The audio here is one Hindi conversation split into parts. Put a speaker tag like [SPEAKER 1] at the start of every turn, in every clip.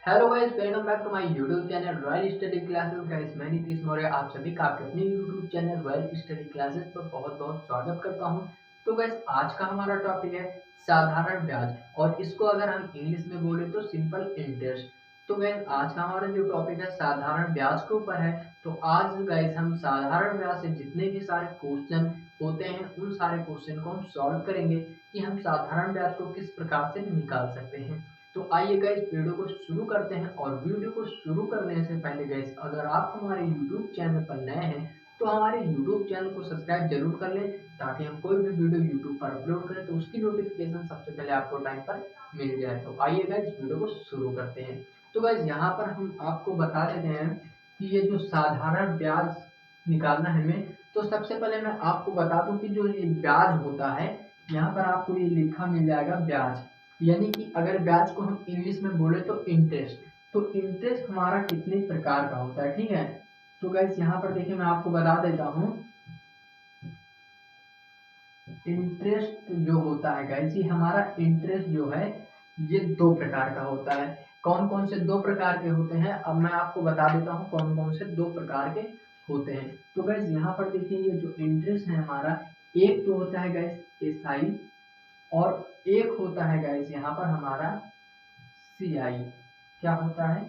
[SPEAKER 1] Hello guys, welcome back to my YouTube channel Royal Study Classes. Guys मैं नीतीश मौर्य आप सभी का आपके अपने YouTube channel Royal Study Classes पर बहुत बहुत स्वागत करता हूं। तो गाइस आज का हमारा टॉपिक है साधारण ब्याज, और इसको अगर हम इंग्लिश में बोले तो सिंपल इंटरेस्ट। तो गाइस आज का हमारा जो टॉपिक है साधारण ब्याज के ऊपर है। तो आज गाइस हम साधारण ब्याज से जितने भी सारे क्वेश्चन होते हैं उन सारे क्वेश्चन को हम सॉल्व करेंगे कि हम साधारण ब्याज को किस प्रकार से निकाल सकते हैं। तो आइए गाइस वीडियो को शुरू करते हैं। और वीडियो को शुरू करने से पहले गाइस अगर आप हमारे YouTube चैनल पर नए हैं तो हमारे YouTube चैनल को सब्सक्राइब जरूर कर लें, ताकि हम कोई भी वीडियो YouTube पर अपलोड करें तो उसकी नोटिफिकेशन सबसे पहले आपको टाइम पर मिल जाए। तो आइए गाइस वीडियो को शुरू करते हैं। तो गाइस यहाँ पर हम आपको बता देते हैं कि ये जो साधारण ब्याज निकालना है हमें, तो सबसे पहले मैं आपको बता दूं कि जो ये ब्याज होता है, यहाँ पर आपको ये लिखा मिल जाएगा ब्याज। यानी कि अगर ब्याज को हम इंग्लिश में बोले तो इंटरेस्ट। तो इंटरेस्ट हमारा कितने प्रकार का होता है, ठीक है। तो गाइस यहाँ पर देखिए मैं आपको बता देता हूँ, इंटरेस्ट जो होता है गाइस, ये हमारा इंटरेस्ट जो है ये दो प्रकार का होता है। कौन कौन से दो प्रकार के होते हैं अब मैं आपको बता देता हूँ कौन कौन से दो प्रकार के होते हैं। तो गाइस यहाँ पर देखिए ये जो इंटरेस्ट है हमारा, एक तो होता है गाइस एसआई, और एक होता है गाइस यहाँ पर हमारा सीआई। क्या होता है?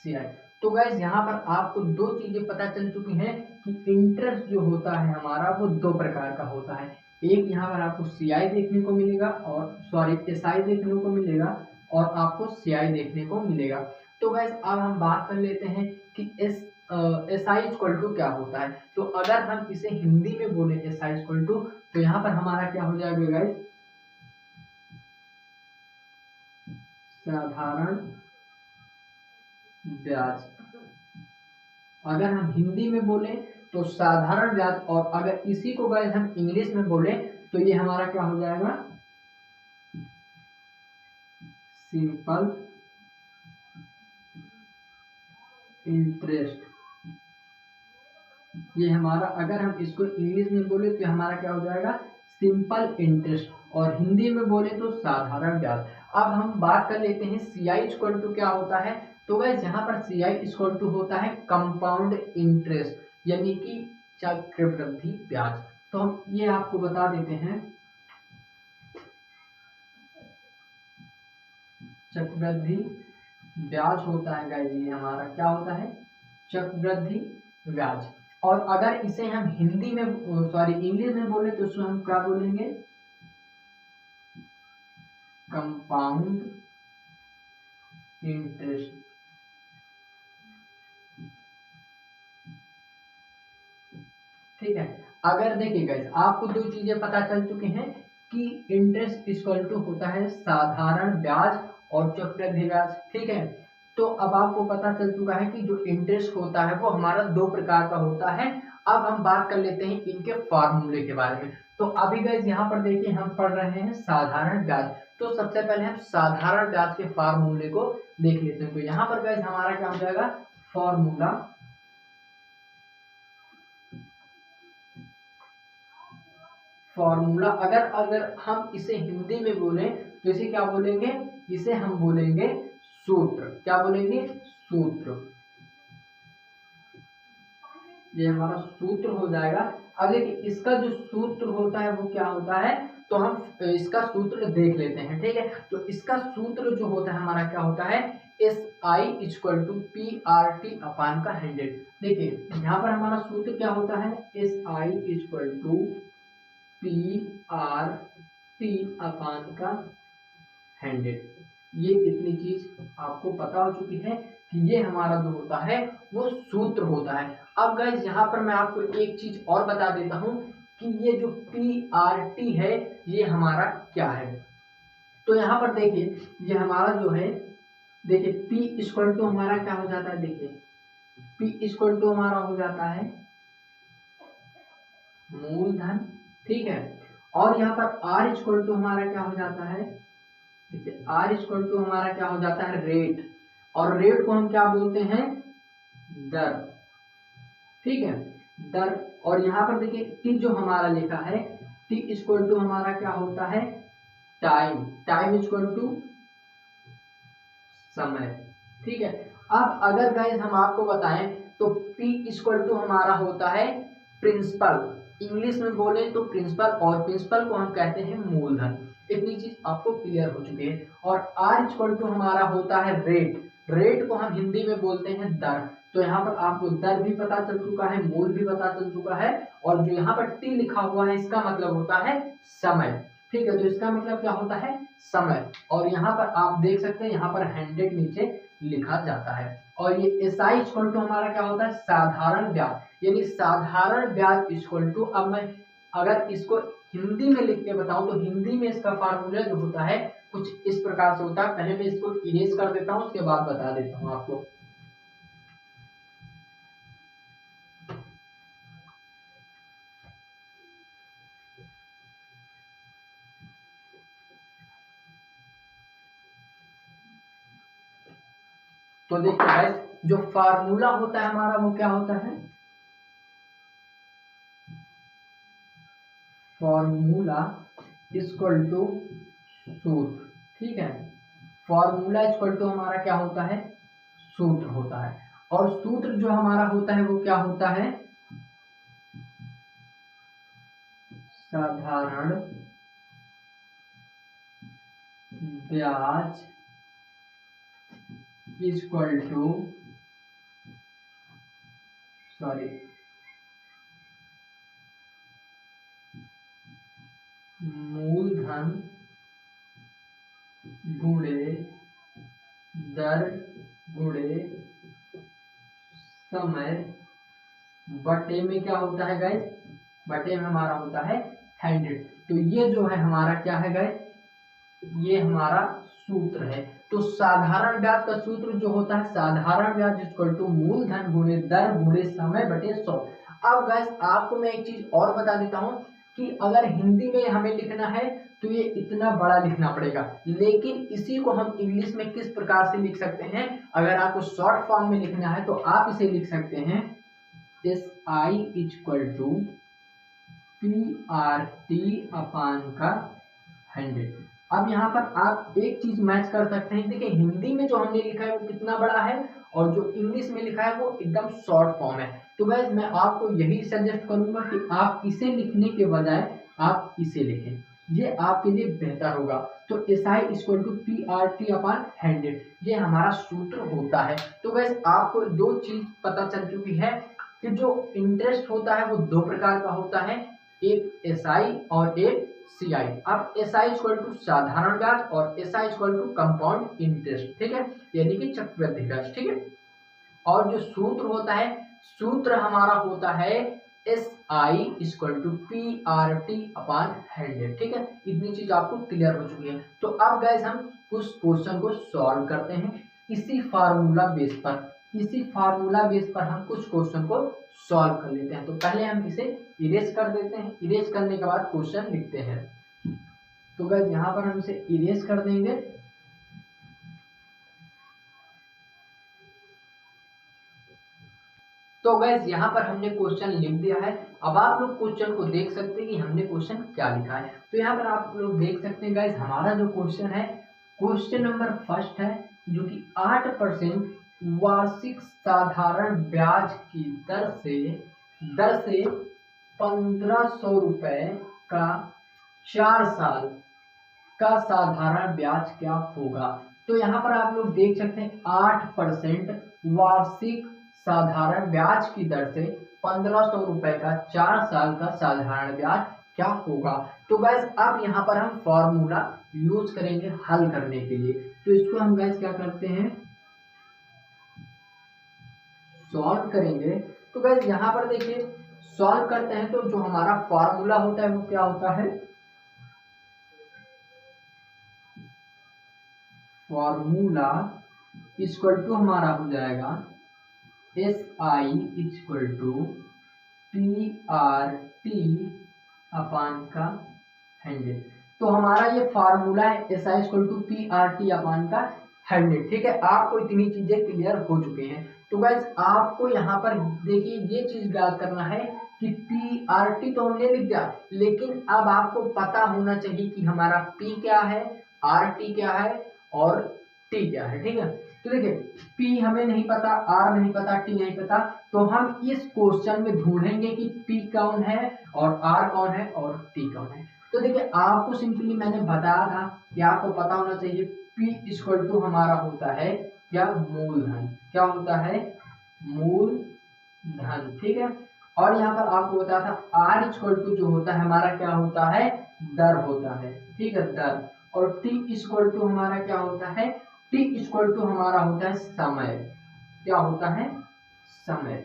[SPEAKER 1] सीआई। तो गाइस यहाँ पर आपको दो चीजें पता चल चुकी हैं कि इंटरेस्ट जो होता है हमारा वो दो प्रकार का होता है। एक यहाँ पर आपको सीआई देखने को मिलेगा, और सॉरी एसआई देखने को मिलेगा, और आपको सीआई देखने को मिलेगा। तो गाइस अब हम बात कर लेते हैं कि एस आई इक्वल टू क्या होता है। तो अगर हम इसे हिंदी में बोले एस आई इक्वल टू, तो यहाँ पर हमारा क्या हो जाएगा गाइस, साधारण ब्याज। अगर हम हिंदी में बोले तो साधारण ब्याज, और अगर इसी को गाइस हम इंग्लिश में बोले तो ये हमारा क्या हो जाएगा, सिंपल इंटरेस्ट। ये हमारा अगर हम इसको इंग्लिश में बोले तो हमारा क्या हो जाएगा, सिंपल इंटरेस्ट, और हिंदी में बोले तो साधारण ब्याज। अब हम बात कर लेते हैं सीआई इक्वल टू क्या होता है। तो गाइस यहाँ पर सीआई इक्वल टू होता है कंपाउंड इंटरेस्ट, यानी कि चक्रवृद्धि ब्याज। तो हम ये आपको बता देते हैं, चक्रवृद्धि ब्याज होता है गाइस, ये हमारा क्या होता है, चक्रवृद्धि ब्याज। और अगर इसे हम हिंदी में सॉरी इंग्लिश में बोले तो उसमें हम क्या बोलेंगे, कंपाउंड इंटरेस्ट। ठीक है। अगर देखिए गाइस आपको दो चीजें पता चल चुकी हैं कि इंटरेस्ट इक्वल टू होता है साधारण ब्याज और चक्रवृद्धि ब्याज, ठीक है। तो अब आपको पता चल चुका है कि जो इंटरेस्ट होता है वो हमारा दो प्रकार का होता है। अब हम बात कर लेते हैं इनके फार्मूले के बारे में। तो अभी गाइस यहाँ पर देखिए हम पढ़ रहे हैं साधारण ब्याज। तो सबसे पहले हम साधारण ब्याज के फार्मूले को देख लेते हैं। तो यहाँ पर गाइस हमारा क्या हो जाएगा, फॉर्मूला। फॉर्मूला अगर अगर हम इसे हिंदी में बोलें तो इसे क्या बोलेंगे, इसे हम बोलेंगे सूत्र। क्या बोलेंगे, सूत्र। ये हमारा सूत्र हो जाएगा। अब देखिए इसका जो सूत्र होता है वो क्या होता है, तो हम इसका सूत्र देख लेते हैं, ठीक है। तो इसका सूत्र जो होता है हमारा क्या होता है, S I equal to P R T upon का 100। देखिए यहाँ पर हमारा सूत्र क्या होता है, S I equal to P R T upon का 100। ये इतनी चीज आपको पता हो चुकी है कि ये हमारा जो होता है वो सूत्र होता है। अब गाइस यहाँ पर मैं आपको एक चीज और बता देता हूँ कि ये जो पी आर टी है ये हमारा क्या है। तो यहाँ पर देखिए ये हमारा जो है, देखिए पी इक्वल टू हमारा क्या हो जाता है, देखिए पी इक्वल टू हमारा हो जाता है मूलधन, ठीक है। और यहाँ पर आर इक्वल टू हमारा क्या हो जाता है, देखिए आर इक्वल टू हमारा क्या हो जाता है, रेट। और रेट को हम क्या बोलते हैं, दर, ठीक है, दर। और यहाँ पर देखिए टी जो हमारा लिखा है, टी इक्वल टू हमारा क्या होता है, टाइम। टाइम इक्वल टू समय, ठीक है। अब अगर गाइस हम आपको बताएं तो P इक्वल टू हमारा होता है प्रिंसिपल, इंग्लिश में बोले तो प्रिंसिपल, और प्रिंसिपल को हम कहते हैं मूलधन। इतनी चीज आपको क्लियर हो चुकी है। और R इक्वल टू हमारा होता है रेट, रेट को हम हिंदी में बोलते हैं दर। तो यहाँ पर आपको दर भी पता चल चुका है, मूल भी पता चल चुका है, और जो यहाँ पर T लिखा हुआ है इसका मतलब होता है समय। ठीक है, तो इसका मतलब क्या होता है समय। और यहाँ पर आप देख सकते हैं यहाँ पर 100 नीचे लिखा जाता है। और ये एसआई इक्वल टू हमारा क्या होता है साधारण ब्याज, यानी साधारण ब्याज इक्वल टू, अब मैं अगर इसको हिंदी में लिख के बताऊं तो हिंदी में इसका फार्मूला जो होता है कुछ इस प्रकार से होता है। पहले मैं इसको इरेज कर देता हूं, उसके बाद बता देता हूं आपको। तो देखिए गाइस, जो फार्मूला होता है हमारा वो क्या होता है, फॉर्मूला इक्वल टू सूत्र। ठीक है, फॉर्मूला इक्वल टू हमारा क्या होता है सूत्र होता है। और सूत्र जो हमारा होता है वो क्या होता है साधारण ब्याज इक्वल टू मूलधन गुणे दर गुणे समय बटे में क्या होता है गाइस, बटे में हमारा होता है 100। तो ये जो है हमारा क्या है गाइस, ये हमारा सूत्र है। तो साधारण ब्याज का सूत्र जो होता है साधारण ब्याज इक्वल टू मूलधन गुणे दर गुणे समय बटे 100। अब गाइस आपको मैं एक चीज और बता देता हूं कि अगर हिंदी में हमें लिखना है तो ये इतना बड़ा लिखना पड़ेगा, लेकिन इसी को हम इंग्लिश में किस प्रकार से लिख सकते हैं, अगर आपको शॉर्ट फॉर्म में लिखना है तो आप इसे लिख सकते हैं S I equal to PRT upon का 100। अब यहाँ पर आप एक चीज मैच कर सकते हैं, देखिए हिंदी में जो हमने लिखा है वो कितना बड़ा है और जो इंग्लिश में लिखा है वो एकदम शॉर्ट फॉर्म है। तो गाइस मैं आपको यही सजेस्ट करूंगा कि आप इसे लिखने के बजाय आप इसे लिखें, ये आपके लिए बेहतर होगा। तो S I equal to PRT upon 100 ये हमारा सूत्र होता है। तो गाइस आपको दो चीज पता चल चुकी है कि जो इंटरेस्ट होता है वो दो प्रकार का होता है, एक एसआई और एक सीआई। अब एसआई इक्वल टू साधारण ब्याज और SI equal to compound interest, ठीक है, यानी कि चक्रवृद्धि ब्याज। ठीक है, और जो सूत्र होता है, सूत्र हमारा होता है S I equal to PRT upon 100। ठीक है, इतनी चीज आपको क्लियर हो चुकी है। तो अब गाइस हम कुछ क्वेश्चन को सॉल्व करते हैं इसी फार्मूला बेस पर, इसी फार्मूला बेस पर हम कुछ क्वेश्चन को सॉल्व कर लेते हैं। तो पहले हम इसे इरेज कर देते हैं, इरेज करने के बाद क्वेश्चन लिखते हैं। तो गाइस यहाँ पर हम इसे इरेज कर देंगे। तो गाइस यहाँ पर हमने क्वेश्चन लिख दिया है। अब आप लोग क्वेश्चन को देख सकते हैं कि हमने क्वेश्चन क्या लिखा है। तो यहाँ पर आप लोग देख सकते हैं गाइस हमारा जो क्वेश्चन है, क्वेश्चन नंबर फर्स्ट है जो कि 8% वार्षिक साधारण ब्याज की दर से 1500 रुपए का 4 साल का साधारण ब्याज क्या होगा। तो यहाँ पर आप लोग देख सकते हैं 8% वार्षिक साधारण ब्याज की दर से 1500 रुपए का 4 साल का साधारण ब्याज क्या होगा। तो गैस अब यहाँ पर हम फॉर्मूला यूज करेंगे हल करने के लिए। तो इसको हम गैस क्या करते हैं सॉल्व करेंगे। तो गैस यहाँ पर देखिए सॉल्व करते हैं तो जो हमारा फॉर्मूला होता है वो क्या होता है, फॉर्मूला इक्वल टू हमारा हो जाएगा S I equal to PRT upon का 100। तो हमारा ये फार्मूला है S I equal to PRT upon का 100। ठीक है, आपको इतनी चीजें क्लियर हो चुकी हैं। तो गाइस आपको यहाँ पर देखिए ये चीज याद करना है कि PRT तो हमने लिख दिया, लेकिन अब आपको पता होना चाहिए कि हमारा P क्या है, RT क्या है और T क्या है। ठीक है, तो देखिए P हमें नहीं पता, R नहीं पता, T नहीं पता, तो हम इस क्वेश्चन में ढूंढेंगे कि P कौन है और R कौन है और T कौन है। तो देखिए आपको सिंपली मैंने बताया था कि आपको पता होना चाहिए P इक्वल टू हमारा होता है क्या, मूलधन। क्या होता है, मूलधन, ठीक है। और यहाँ पर आपको बताया था R इक्वल टू जो होता है हमारा क्या होता है, दर होता है, ठीक है, दर। और T इक्वल टू हमारा क्या होता है, T इक्वल टू हमारा होता है समय। क्या होता है, समय।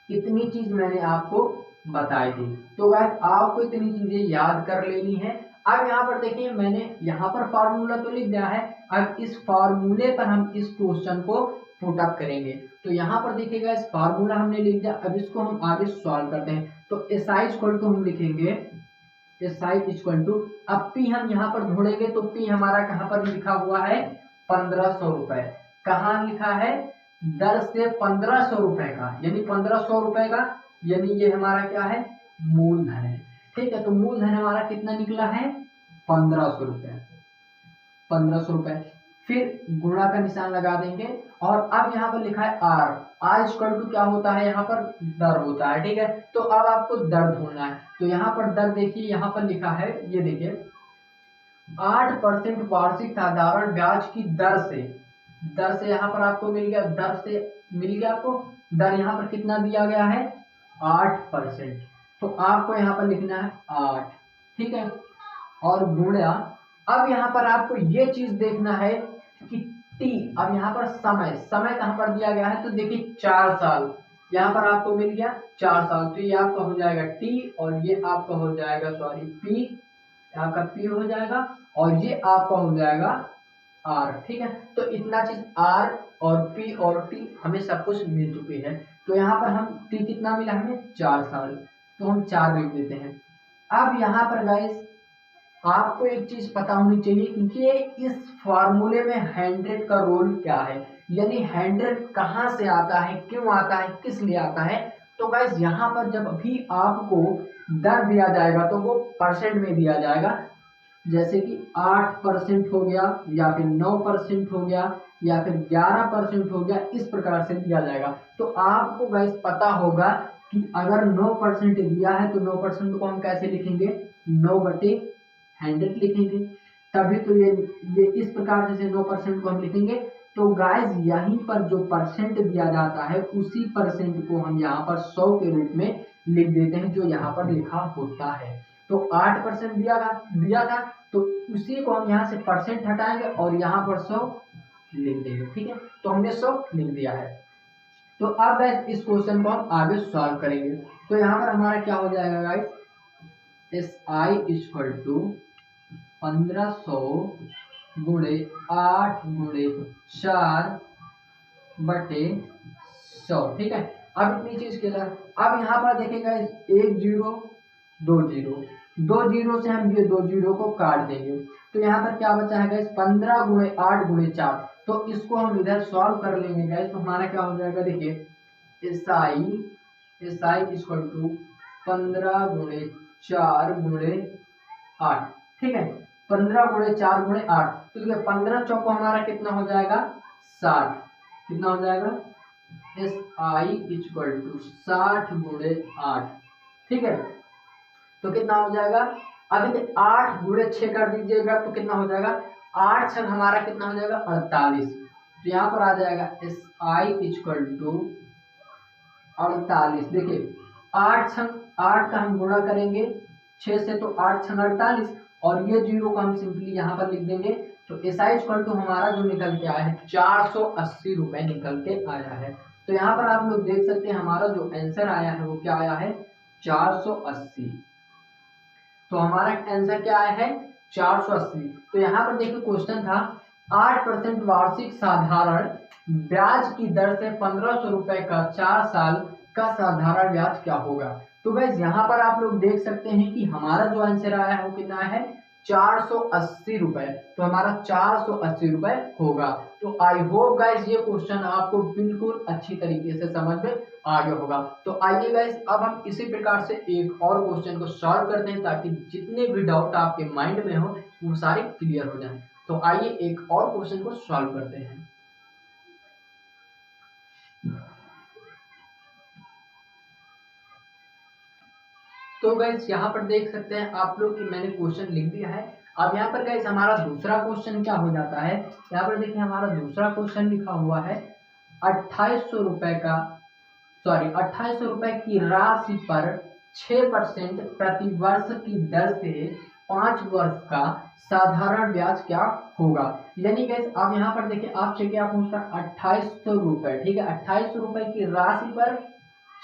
[SPEAKER 1] इतनी चीज मैंने आपको बताई थी। तो गाइस आपको इतनी चीजें याद कर लेनी है। अब यहाँ पर देखिए मैंने यहाँ पर फार्मूला तो लिख दिया है, अब इस फार्मूले पर हम इस क्वेश्चन को पुटअप करेंगे। तो यहाँ पर देखिएगा इस फार्मूला हमने लिख दिया, अब इसको हम आगे सॉल्व करते हैं। तो एस आई इक्वल टू हम लिखेंगे, एस आई इक्वल टू, अब पी हम यहाँ पर ढूंढेंगे तो पी हमारा कहाँ पर लिखा हुआ है, 1500 रुपए। कहाँ लिखा है, दर से 1500 रुपए का, यानी 1500 रुपए का, यानी ये हमारा क्या है, मूलधन है, ठीक है। तो मूलधन हमारा कितना निकला है, 1500 रुपए, 1500 रुपए। फिर गुणा का निशान लगा देंगे और अब यहाँ पर लिखा है आर, आर इक्वल टू क्या होता है, यहाँ पर दर होता है, ठीक है। तो अब आपको दर ढूंढना है। तो यहाँ पर दर देखिए, यहाँ पर लिखा है, ये देखिए 8% वार्षिक साधारण ब्याज की दर से, दर से यहाँ पर आपको मिल गया, दर से मिल गया आपको, दर यहाँ पर कितना दिया गया है, 8%। तो आपको यहाँ पर लिखना है 8, ठीक है, और गुणा, अब यहाँ पर आपको ये चीज देखना है कि टी, अब यहाँ पर समय, समय कहाँ पर दिया गया है, तो देखिए 4 साल, यहाँ पर आपको मिल गया 4 साल, तो ये आपका हो जाएगा टी और ये आपका हो जाएगा, सॉरी पी, आपका पी हो जाएगा और ये आपका हो जाएगा आर, ठीक है। तो इतना चीज आर और पी और टी हमें सब कुछ मिल चुकी है। तो यहाँ पर हम टी कितना मिला हमें, 4 साल, तो हम 4 लिख देते हैं। अब यहाँ पर गाइस आपको एक चीज पता होनी चाहिए कि इस फॉर्मूले में 100 का रोल क्या है, यानी 100 कहाँ से आता है, क्यों आता है, किस लिए आता है। तो गाइस यहाँ पर जब भी आपको दर दिया जाएगा तो वो परसेंट में दिया जाएगा, जैसे कि 8% हो गया या फिर 9% हो गया या फिर 11% हो गया, इस प्रकार से दिया जाएगा। तो आपको गाइस पता होगा कि अगर 9% दिया है तो 9% को हम कैसे लिखेंगे, 9/100 लिखेंगे, तभी तो ये इस प्रकार से 9% को हम लिखेंगे। तो गाइस यहीं पर जो परसेंट दिया जाता है उसी परसेंट को हम यहाँ पर 100 के रूप में लिख देते हैं, जो यहाँ पर लिखा होता है। तो 8% दिया था तो उसी को हम यहाँ से परसेंट हटाएंगे और यहाँ पर 100 लिख देंगे, ठीक है। तो हमने 100 लिख दिया है। तो अब गाइस इस क्वेश्चन को हम आगे सॉल्व करेंगे। तो यहाँ पर हमारा क्या हो जाएगा guys, S I equal to 1500 गुणे 8 गुणे 4/100, ठीक है। अब इतनी चीज क्लियर। अब यहाँ पर देखिएगा 1 0 2 0, 2 0 से हम ये 2 0 को काट देंगे। तो यहाँ पर क्या बचा है गाइस, 15 गुणे 8 गुणे 4। तो इसको हम इधर सॉल्व कर लेंगे गाइस। तो हमारा क्या हो जाएगा, देखिए एस आई इक्वल टू 15 गुणे 4 गुणे 8, ठीक है, 15 गुणे 4 गुणे 8। तो देखिए 15 चौको हमारा कितना हो जाएगा, 60, कितना हो जाएगा, एस आई इक्वल टू 60 गुणे 8, ठीक है। तो कितना हो जाएगा, अभी 8 गुणे 6 कर दीजिएगा तो कितना हो जाएगा, 8 छंग हमारा कितना हो जाएगा, 48। तो यहाँ पर आ जाएगा एस आई इक्वल टू 48। देखिए 8 छंग 8 का हम गुणा करेंगे 6 से, तो 8 छंग 48 और ये 0 को हम सिंपली यहाँ पर लिख देंगे। तो एस आई इक्वल टू हमारा जो निकल के आया है 480 रुपए निकल के आया है। तो यहाँ पर आप लोग देख सकते हैं हमारा जो आंसर आया है वो क्या आया है, 480। तो हमारा आंसर क्या आया है, 480। तो यहाँ पर देखिए क्वेश्चन था 8% वार्षिक साधारण ब्याज की दर से 1500 रुपए का 4 साल का साधारण ब्याज क्या होगा। तो गाइस यहाँ पर आप लोग देख सकते हैं कि हमारा जो आंसर आया है वो कितना है, 480 रुपए। तो हमारा 480 रुपए होगा। तो आई होप गाइस ये क्वेश्चन आपको बिल्कुल अच्छी तरीके से समझ में आ गया होगा। तो आइए गाइस अब हम इसी प्रकार से एक और क्वेश्चन को सॉल्व करते हैं, ताकि जितने भी डाउट आपके माइंड में हो वो सारे क्लियर हो जाएं। तो आइए एक और क्वेश्चन को सॉल्व करते हैं। तो गाइस यहाँ पर देख सकते हैं आप लोग कि मैंने क्वेश्चन लिख दिया है। अब यहाँ पर गाइस हमारा दूसरा क्वेश्चन क्या हो जाता है, यहाँ पर देखिए हमारा दूसरा क्वेश्चन लिखा हुआ है 2800 रुपए का, सॉरी 2800 रुपए की राशि पर 6% प्रति वर्ष की दर से 5 वर्ष का साधारण ब्याज क्या होगा। यानी गाइस आप यहाँ पर देखिए आपसे क्या पूछ रहा है, 2800 रुपए, ठीक है, 2800 रुपए की राशि पर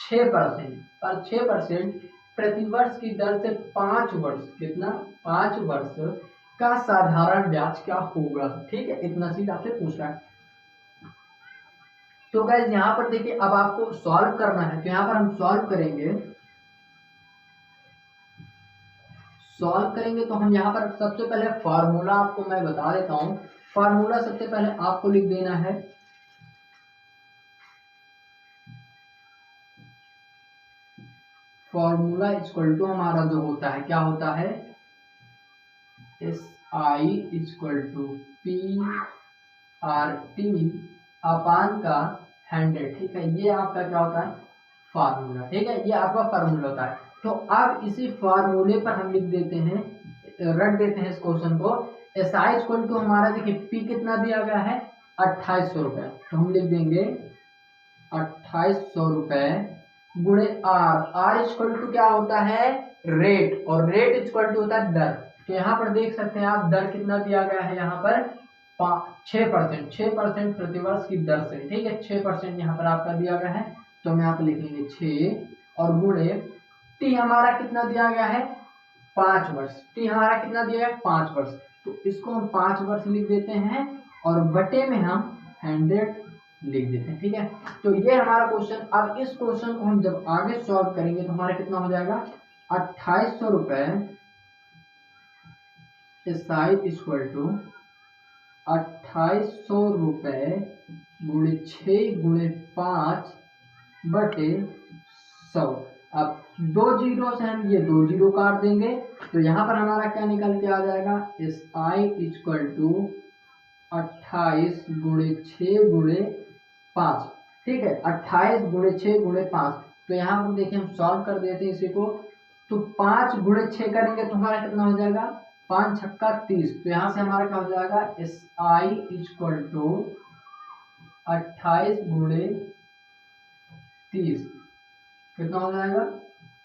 [SPEAKER 1] 6% प्रतिवर्ष की दर से 5 वर्ष, कितना, 5 वर्ष का साधारण ब्याज क्या होगा, ठीक है, इतना सीधा आपसे पूछ रहा है। तो गाइस यहाँ पर देखिए अब आपको सॉल्व करना है, तो यहाँ पर हम सॉल्व करेंगे तो हम यहाँ पर सबसे पहले फार्मूला आपको मैं बता देता हूँ। फार्मूला सबसे पहले आपको लिख देना है, फॉर्मूला इक्वल टू हमारा जो होता है क्या होता है, SI equal to PRT upon का 100, ठीक है, ये आपका क्या होता है फार्मूला, ठीक है, ये आपका फार्मूला होता है। तो अब इसी फार्मूले पर हम लिख देते हैं, रख देते हैं इस क्वेश्चन को। SI इक्वल टू हमारा देखिए P कितना दिया गया है 2800 रुपए, तो हम लिख देंगे 2800 रुपए गुणे R इक्वल टू क्या होता है रेट, और रेट इक्वल टू होता है दर। तो यहाँ पर देख सकते हैं आप दर कितना दिया गया है यहाँ पर 6% प्रतिवर्ष की दर से, ठीक है, 6% यहाँ पर आपका दिया गया है, तो हम यहाँ पर लिखेंगे 6 और गुणे टी हमारा कितना दिया गया है 5 वर्ष, टी हमारा कितना दिया है 5 वर्ष, तो इसको हम 5 वर्ष लिख देते हैं और बटे में हम 100 लिख देते हैं, ठीक है। तो ये हमारा क्वेश्चन। अब इस क्वेश्चन को हम जब आगे सॉल्व करेंगे तो हमारा कितना हो जाएगा 2800 रुपए SI इक्वल टू 2800 रुपए गुणे 6 गुणे 5 बटे 100। अब 2 जीरो से हम ये 2 जीरो काट देंगे, तो यहाँ पर हमारा क्या निकल के आ जाएगा SI इक्वल टू 28 गुणे 6 गुणे 5, ठीक है, 28 गुणे 6 गुणे 5। तो यहाँ पर देखिए हम सॉल्व कर देते हैं इसी को, तो 5 गुणे 6 करेंगे तो हमारा कितना हो जाएगा 5 छक्का 30, तो यहाँ से हमारा क्या हो जाएगा SI इक्वल टू 28 गुणे 30 कितना हो जाएगा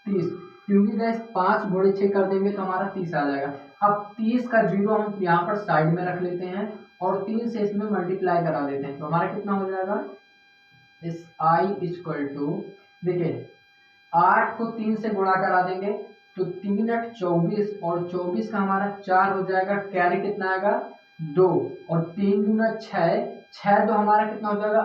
[SPEAKER 1] 30, क्योंकि गैस 5 गुणे 6 कर देंगे तो हमारा 30 आ जाएगा। अब 30 का जीरो हम यहाँ पर साइड में रख लेते हैं और 3 से इसमें मल्टीप्लाई करा देते हैं, तो हमारा कितना हो जाएगा SI इक्वल टू, देखिए 8 को 3 से गुणा करा देंगे तो 3 8 24 और 24 का हमारा 4 हो जाएगा, कैरी कितना आएगा 2 और 3 दूना 6 तो हमारा कितना हो जाएगा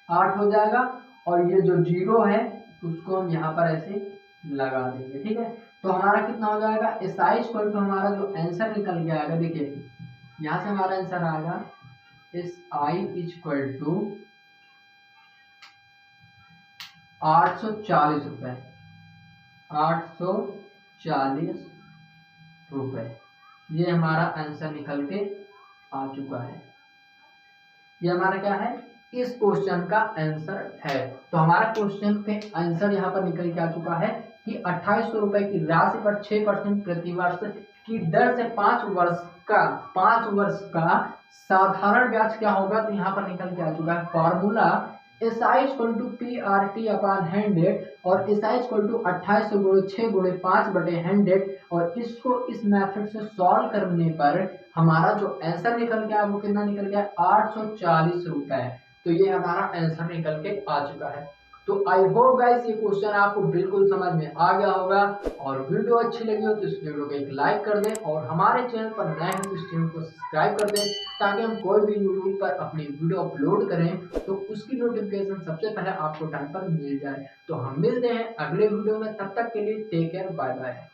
[SPEAKER 1] 8 हो जाएगा, और ये जो जीरो है उसको हम यहाँ पर ऐसे लगा देंगे, ठीक है। तो हमारा कितना हो जाएगा SI इक्वल टू, हमारा जो आंसर निकल के आएगा, देखिए यहाँ से हमारा आंसर आएगा SI इक्वल टू 840 रुपए, 840 रुपए, ये हमारा आंसर निकल के आ चुका है। ये हमारा क्या है इस क्वेश्चन का आंसर है। तो हमारा क्वेश्चन के आंसर यहाँ पर निकल के आ चुका है कि 2800 रुपए की राशि पर 6% प्रतिवर्ष की दर से 5 वर्ष का साधारण ब्याज क्या होगा, तो यहाँ पर निकल के आ चुका है formula SI equal to PRT upon 100 और SI इक्वल टू 2800 गुणे 6 गुणे 5 बटे 100, और इसको इस मेथड से सॉल्व करने पर हमारा जो आंसर निकल गया वो कितना निकल गया 840 रुपए। तो ये हमारा आंसर निकल के आ चुका है। तो आई होप गाइस ये क्वेश्चन आपको बिल्कुल समझ में आ गया होगा, और वीडियो अच्छी लगी हो तो इस वीडियो को एक लाइक कर दें और हमारे चैनल पर नए हैं तो इस चैनल को सब्सक्राइब कर दें, ताकि हम कोई भी यूट्यूब पर अपनी वीडियो अपलोड करें तो उसकी नोटिफिकेशन सबसे पहले आपको टाइम पर मिल जाए। तो हम मिलते हैं अगले वीडियो में, तब तक के लिए टेक केयर, बाय बाय।